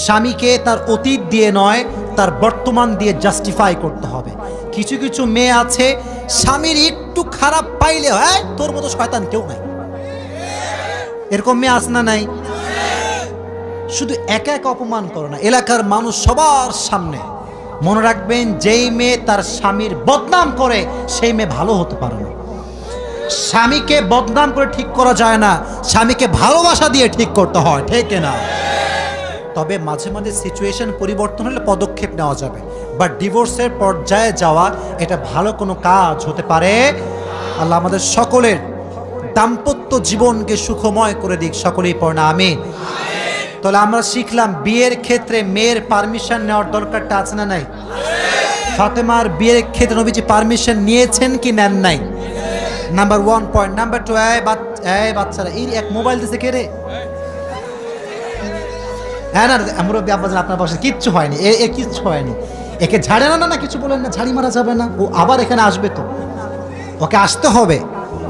স্বামীকে তার অতীত দিয়ে নয়, তার বর্তমান দিয়ে জাস্টিফাই করতে হবে। কিছু কিছু মেয়ে আছে স্বামীর একটু খারাপ পাইলে হয় তোর মতো শয়তান কেউ নাই, এরকম মেয়ে আছে না নাই? শুধু একা একা অপমান করো না, এলাকার মানুষ সবার সামনে। মনে রাখবেন, যেই মেয়ে তার স্বামীর বদনাম করে সেই মেয়ে ভালো হতে পারে না। স্বামীকে বদনাম করে ঠিক করা যায় না, স্বামীকে ভালোবাসা দিয়ে ঠিক করতে হয়, ঠিক না? তবে মাঝে মাঝে সিচুয়েশন পরিবর্তন হলে পদক্ষেপ নেওয়া যাবে, বাট ডিভোর্সের পর্যায়ে যাওয়া এটা ভালো কোনো কাজ হতে পারে। আল্লাহ আমাদের সকলের দাম্পত্য জীবনকে সুখময় করে দিক, সকলেই পড়ে না আমিন। তাহলে আমরা শিখলাম বিয়ের ক্ষেত্রে মেয়ের পারমিশন নেওয়ার দরকারটা আছে না নাই? ফাতেমার বিয়ের ক্ষেত্রে নবীজি পারমিশন নিয়েছেন কি নেন নাই? Number 1 point. নাম্বার 2, বাচ্চারা এই এক মোবাইল দিছে কে রে? হ্যাঁ না মুরব্বী আব্বাজান আপনার পাশে কিচ্ছু হয়নি, এ কিচ্ছু হয়নি, একে ঝাড়ে না না কিছু বলেন না, ঝাড়ি মারা যাবে না, ও আবার এখানে আসবে, তো ওকে আসতে হবে,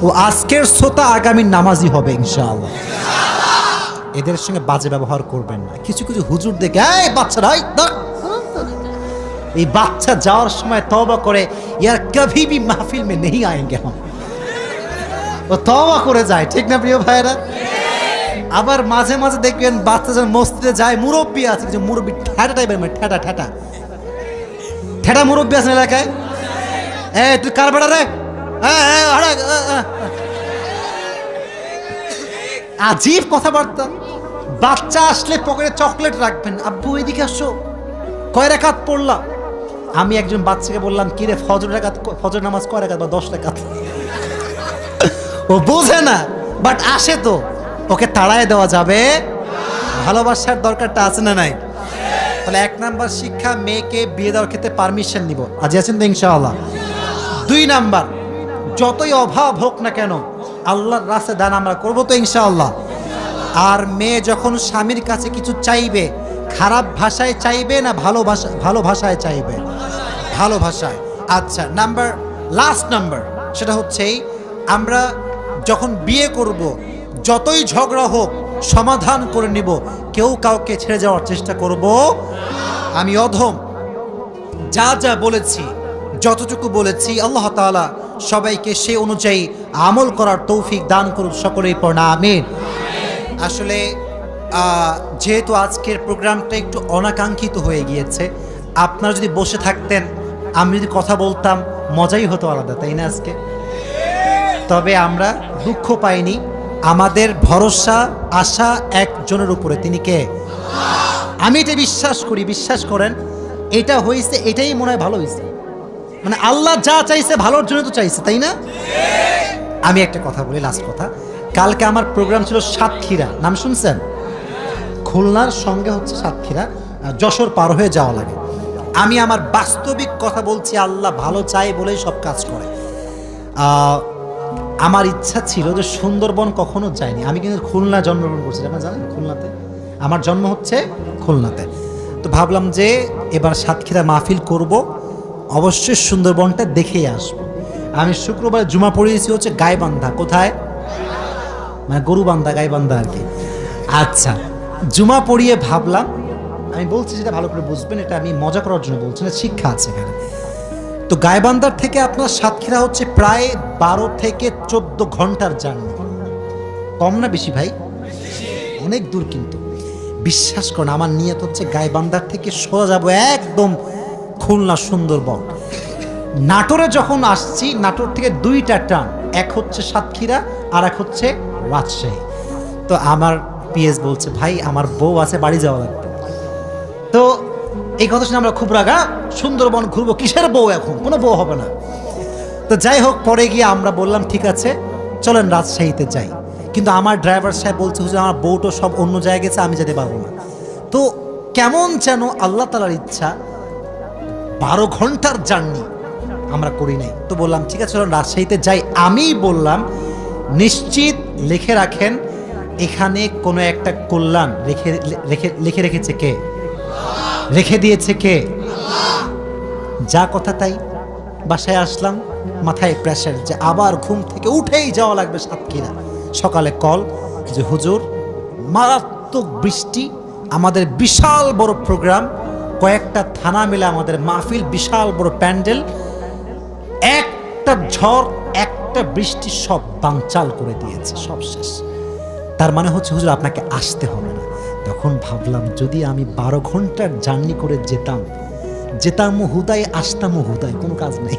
ও আজকের শ্রোতা আগামীর নামাজি হবে ইনশাআল্লাহ। এদের সঙ্গে বাজে ব্যবহার করবেন না। কিছু কিছু হুজুর দেখে এই বাচ্চারা, এই বাচ্চা যাওয়ার সময় তওবা করে, ইয়ার কভি ভি মাহফিল মে নেহি আয়েঙ্গে হাম, ও তওবা করে যায়, ঠিক না প্রিয় ভাইরা? আবার মাঝে মাঝে দেখবেন বাচ্চা যখন মসজিদে যায়, মুরব্বী আছে কিছু, মুরব্বী ঠেটা টাইপের, মানে ঠেটা মুরব্বী আছে এলাকায়, তুই কার বেড়া রে, আজীব কথাবার্তা। বাচ্চা আসলে পকেটে চকলেট রাখবেন, আব্বু এদিকে আসো, কয় রাকাত পড়লাম? আমি একজন বাচ্চাকে বললাম, কি রে ফজর নামাজ কয় রাকাত বা 10 রাকাত? ও বোঝে না, বাট আসে তো, ওকে তাড়ায় দেওয়া যাবে? ভালোবাসার দরকারটা আছে না নাই? তাহলে 1 নাম্বার শিক্ষা, মেয়েকে বিয়ে দেওয়ার ক্ষেত্রে পারমিশন নিব, আজ আছেন তো ইনশাআল্লাহ। 2 নাম্বার, যতই অভাব হোক না কেন আল্লাহর রাস্তায় দান আমরা করবো তো ইনশাআল্লাহ। আর মেয়ে যখন স্বামীর কাছে কিছু চাইবে, খারাপ ভাষায় চাইবে না ভালো ভাষায় চাইবে? ভালো ভাষায়। আচ্ছা, লাস্ট নাম্বার, সেটা হচ্ছে আমরা যখন বিয়ে করব, যতই ঝগড়া হোক সমাধান করে নিব, কেউ কাউকে ছেড়ে যাওয়ার চেষ্টা করব। আমি অধম, যা যা বলেছি, যতটুকু বলেছি, আল্লাহ তাআলা সবাইকে সে অনুযায়ী আমল করার তৌফিক দান করুন, সকলেই পড়ুন আমিন। আসলে যেহেতু আজকের প্রোগ্রামটা একটু অনাকাঙ্ক্ষিত হয়ে গিয়েছে, আপনারা যদি বসে থাকতেন, আমি যদি কথা বলতাম, মজাই হতো আলাদা, তাই না আজকে? তবে আমরা দুঃখ পাইনি, আমাদের ভরসা আশা একজনের উপরে, তিনি কে? আমি এটা বিশ্বাস করি, বিশ্বাস করেন, এটা হয়েছে, এটাই মনে হয় ভালো হয়েছে, মানে আল্লাহ যা চাইছে ভালোর জন্য তো চাইছে, তাই না? আমি একটা কথা বলি, লাস্ট কথা। কালকে আমার প্রোগ্রাম ছিল সাতক্ষীরা, নাম শুনছেন? খুলনার সঙ্গে হচ্ছে সাতক্ষীরা, যশোর পার হয়ে যাওয়া লাগে। আমি আমার বাস্তবিক কথা বলছি, আল্লাহ ভালো চায় বলেই সব কাজ করে। আমার ইচ্ছা ছিল যে সুন্দরবন কখনো যায়নি, আমি কিন্তু খুলনা জন্মগ্রহণ করছি, আপনারা জানেন খুলনাতে, আমার জন্ম হচ্ছে খুলনাতে। তো ভাবলাম যে এবার সাতক্ষীরা মাহফিল করব, অবশ্যই সুন্দরবনটা দেখেই আসবো। আমি শুক্রবার জুমা পড়িয়েছি হচ্ছে গাইবান্ধা, কোথায়? মানে গরুবান্ধা, গাইবান্ধা আর কি। আচ্ছা, জুমা পড়িয়ে ভাবলাম, আমি বলছি যেটা ভালো করে বুঝবেন, এটা আমি মজা করার জন্য বলছি না, শিক্ষা আছে এখানে। তো গাইবান্ধার থেকে আপনার সাতক্ষীরা হচ্ছে প্রায় 12 থেকে 14 ঘন্টার জার্নি। কম না বেশি ভাই? অনেক দূর। কিন্তু বিশ্বাস করুন, আমার নিয়ত হচ্ছে গাইবান্ধার থেকে সোজা যাবো একদম খুলনা সুন্দরবন। নাটোরে যখন আসছি, নাটোর থেকে 2টা ট্রাম, এক হচ্ছে সাতক্ষীরা আর এক হচ্ছে রাজশাহী। তো আমার পিএস বলছে, ভাই আমার বউ আছে, বাড়ি যাওয়া লাগবে। তো এই কথা শুনে আমরা খুব রাগা, সুন্দরবন ঘুরবো, কিসের বউ, এখন কোনো বউ হবে না। তো যাই হোক, পরে গিয়ে আমরা বললাম ঠিক আছে চলেন রাজশাহীতে যাই, কিন্তু আমার ড্রাইভার সাহেব বলছে হুজুর আমার বউটো সব অন্য জায়গায় গেছে, আমি যেতে পারবো না। তো কেমন যেন আল্লাহ তাআলার ইচ্ছা 12 ঘন্টার জার্নি আমরা করি নাই। তো বললাম ঠিক আছে চলেন রাজশাহীতে যাই। আমি বললাম নিশ্চিত লিখে রাখেন, এখানে কোনো একটা কল্যাণ লিখে রেখেছে কে? রেখে দিয়েছে কে? যা কথা তাই। বাসায় আসলাম, মাথায় প্রেশার যে আবার ঘুম থেকে উঠেই যাওয়া লাগবে সাতক্ষীরা। সকালে কল যে হুজুর মারাত্মক বৃষ্টি, আমাদের বিশাল বড় প্রোগ্রাম, কয়েকটা থানা মিলে আমাদের মাহফিল, বিশাল বড় প্যান্ডেল, একটা ঝড় একটা বৃষ্টি সব বানচাল করে দিয়েছে, সব শেষ। তার মানে হচ্ছে হুজুর আপনাকে আসতে হবে না। তখন ভাবলাম যদি আমি 12 ঘন্টার জার্নি করে যেতাম হুদায়, আসতাম হুদায়, কোনো কাজ নেই।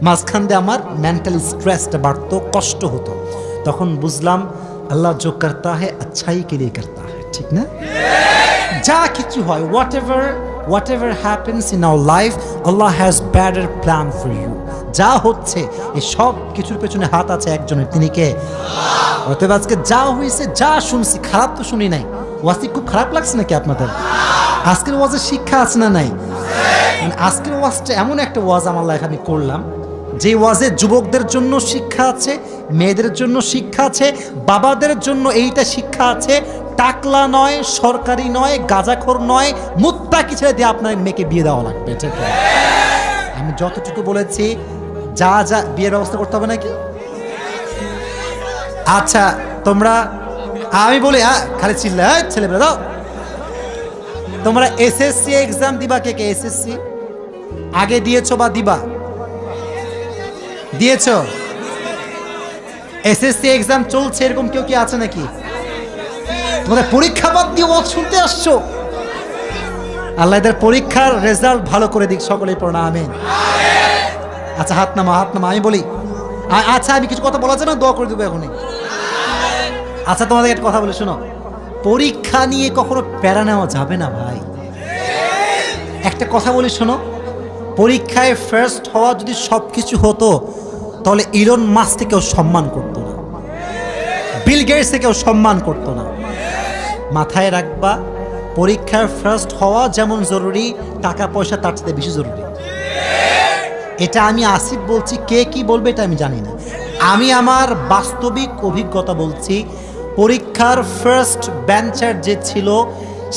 মাঝখান দিয়ে আমার মেন্টাল স্ট্রেসটা বাড়তো, কষ্ট হতো। তখন বুঝলাম আল্লাহ জো করতা হ্যায় আচ্ছাই কে লিয়ে করতা হ্যায়, ঠিক না? যা কিছু হয়, whatever happens in our life, Allah has better plan for you. যা হচ্ছে এই সব কিছুর পেছনে হাত আছে একজনের, তিনি কে? অতএব আজকে যা হয়েছে, যা শুনছি, খারাপ তো শুনি নাই। ওয়াজটি খুব খারাপ লাগছে নাকি আপনাদের? আজকের ওয়াজের শিক্ষা আছে না নাই? মানে আজকের ওয়াজটা এমন একটা ওয়াজ আমার লাইফে আমি করলাম, যে ওয়াজে যুবকদের জন্য শিক্ষা আছে, মেয়েদের জন্য শিক্ষা আছে, বাবাদের জন্য এইটা শিক্ষা আছে, টাকলা নয়, সরকারি নয়, গাঁজাখোর নয়, মুত্তাকি ছেড়ে দিয়ে আপনার মেয়েকে বিয়ে দেওয়া লাগবে। ঠিক আছে? আমি যতটুকু বলেছি, যা বিয়ের ব্যবস্থা করতে হবে নাকি? আচ্ছা তোমরা, আমি বলি খালি চিল্লা ছেলে বেড়ে দাও। তোমরা এসএসসি এক্সাম দিবা? কে কে এসএসসি আগে দিয়েছো বা দিবা? দিয়েছো? এসএসসি এক্সাম চলছে, এরকম কেউ কি আছে নাকি? তোমাদের পরীক্ষা বাদ দিয়ে ওয়াজ শুনতে আসছো? আল্লাহ এদের পরীক্ষার রেজাল্ট ভালো করে দিক, সকলেই পড়না আমিন। আচ্ছা হাত নামা, আমি বলি। আচ্ছা আমি কিছু কথা বলা যায় না, দোয়া করে দেবো এখনই। আচ্ছা তোমাদের একটা কথা বলে শোনো, পরীক্ষা নিয়ে কখনো প্যারা নেওয়া যাবে না ভাই। একটা কথা বলি শোনো, পরীক্ষায় ফার্স্ট হওয়া যদি সব কিছু হতো, তাহলে ইলন মাস্ককে কেউ সম্মান করতো না, বিল গেটসকে কেউ সম্মান করতো না। মাথায় রাখবা, পরীক্ষায় ফার্স্ট হওয়া যেমন জরুরি, টাকা পয়সা তার চেয়ে বেশি জরুরি। এটা আমি আসিফ বলছি, কে কি বলবে এটা আমি জানি না। আমি আমার বাস্তবিক অভিজ্ঞতা বলছি। পরীক্ষার ফার্স্ট বেঞ্চার যে ছিল,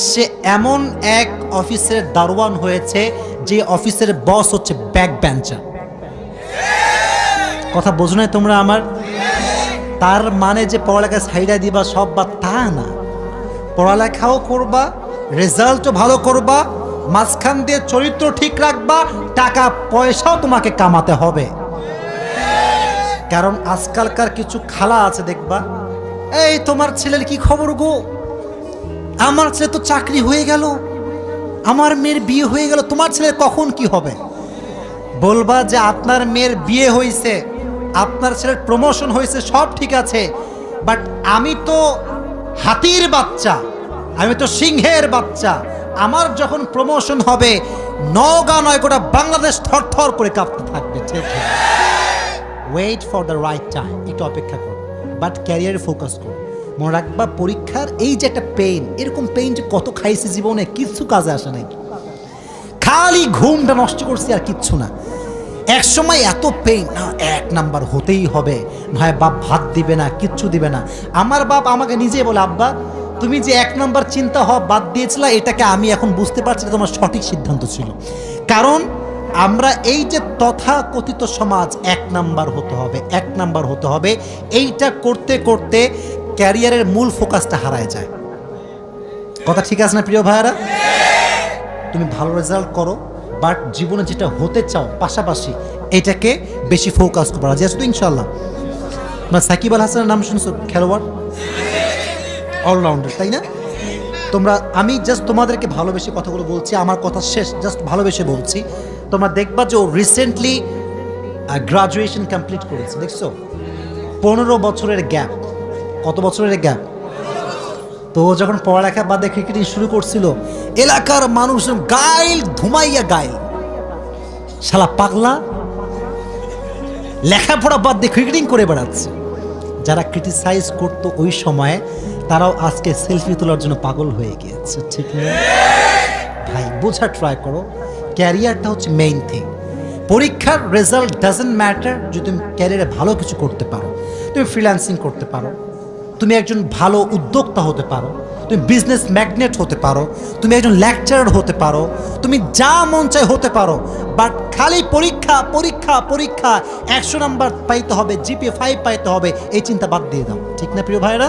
সে এমন এক অফিসের দারোয়ান হয়েছে যে অফিসের বস হচ্ছে ব্যাক বেঞ্চার। কথা বোঝো না তোমরা আমার? তার মানে যে পড়ালেখা সাইডা দিবা সব, বা তা না। পড়ালেখাও করবা, রেজাল্টও ভালো করবা, মাঝখান দিয়ে চরিত্র ঠিক রাখবা, টাকা পয়সাও তোমাকে কামাতে হবে। কারণ আজকালকার কিছু খালা আছে দেখবা, এই তোমার ছেলের কি খবর গো, আমার ছেলে তো চাকরি হয়ে গেল, আমার মেয়ের বিয়ে হয়ে গেল, তোমার ছেলে কখন কি হবে? বলবা যে আপনার মেয়ের বিয়ে হয়েছে, আপনার ছেলের প্রমোশন হয়েছে, সব ঠিক আছে, বাট আমি তো হাতির বাচ্চা, আমি তো সিংহের বাচ্চা, আমার যখন প্রমোশন হবে নওগাঁ নয় গোটা বাংলাদেশ থরথর করে কাঁপতে থাকবে। ঠিক আছে? Wait for the right time, একটু অপেক্ষা করো, বাট ক্যারিয়ারে ফোকাস করো। মনে রাখবা, পরীক্ষার এই যে একটা পেইন, এরকম পেইন যে কত খাইছি জীবনে, কিচ্ছু কাজে আসে নাই, খালি ঘুমটা নষ্ট করছি আর কিচ্ছু না। এক সময় এত পেইন, না 1 নাম্বার হতেই হবে, নয় বাপ ভাত দিবে না, কিচ্ছু দিবে না। আমার বাপ আমাকে নিজেই বলে, আব্বা তুমি যে 1 নাম্বার চিন্তা হওয়া বাদ দিয়েছিল, এটাকে আমি এখন বুঝতে পারছি তোমার সঠিক সিদ্ধান্ত ছিল। কারণ আমরা এই যে তথাকথিত সমাজ 1 নাম্বার হতে হবে, 1 নাম্বার হতে হবে, এইটা করতে করতে ক্যারিয়ারের মূল ফোকাসটা হারায় যায়। কথা ঠিক আছে না প্রিয় ভাইয়ারা? তুমি ভালো রেজাল্ট করো, বাট জীবনে যেটা হতে চাও পাশাপাশি এটাকে বেশি ফোকাস করবো। রাজি আছো তো ইনশাল্লাহ? তোমরা সাকিব আল হাসানের নাম শুনছো? খেলোয়াড়, অলরাউন্ডার, তাই না? তোমরা, আমি জাস্ট তোমাদেরকে ভালোবেসে কথাগুলো বলছি, আমার কথা শেষ, জাস্ট ভালোবেসে বলছি। তোমরা দেখবা যে ও রিসেন্টলি গ্রাজুয়েশন কমপ্লিট করেছে, দেখছো? 15 বছরের গ্যাপ। কত বছরের গ্যাপ? তো যখন পড়ালেখা বাদে ক্রিকেটিং শুরু করছিল, এলাকার মানুষ গাইল ধুমাইয়া গাইল, শালা পাগলা লেখাপড়া বাদ দিয়ে ক্রিকেটিং করে বেড়াচ্ছে। যারা ক্রিটিসাইজ করতো ওই সময়ে, তারাও আজকে সেলফি তোলার জন্য পাগল হয়ে গিয়েছে। ঠিক না ভাই? বোঝার ট্রাই করো, ক্যারিয়ারটা হচ্ছে মেইন থিং। পরীক্ষার রেজাল্ট ডাজন্ট ম্যাটার যদি তুমি ক্যারিয়ারে ভালো কিছু করতে পারো। তুমি ফ্রিল্যান্সিং করতে পারো, তুমি একজন ভালো উদ্যোক্তা হতে পারো, তুমি বিজনেস ম্যাগনেট হতে পারো, তুমি একজন লেকচারার হতে পারো, তুমি যা মন চায় হতে পারো, বাট খালি পরীক্ষা পরীক্ষা পরীক্ষা 100 নাম্বার পাইতে হবে, জিপিএ 5 পাইতে হবে, এই চিন্তা বাদ দিয়ে দাও। ঠিক না প্রিয় ভাইরা?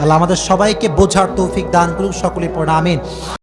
আল্লাহ আমাদের সবাইকে বোঝার তৌফিক দান করুক, সকলে পড়া আমিন।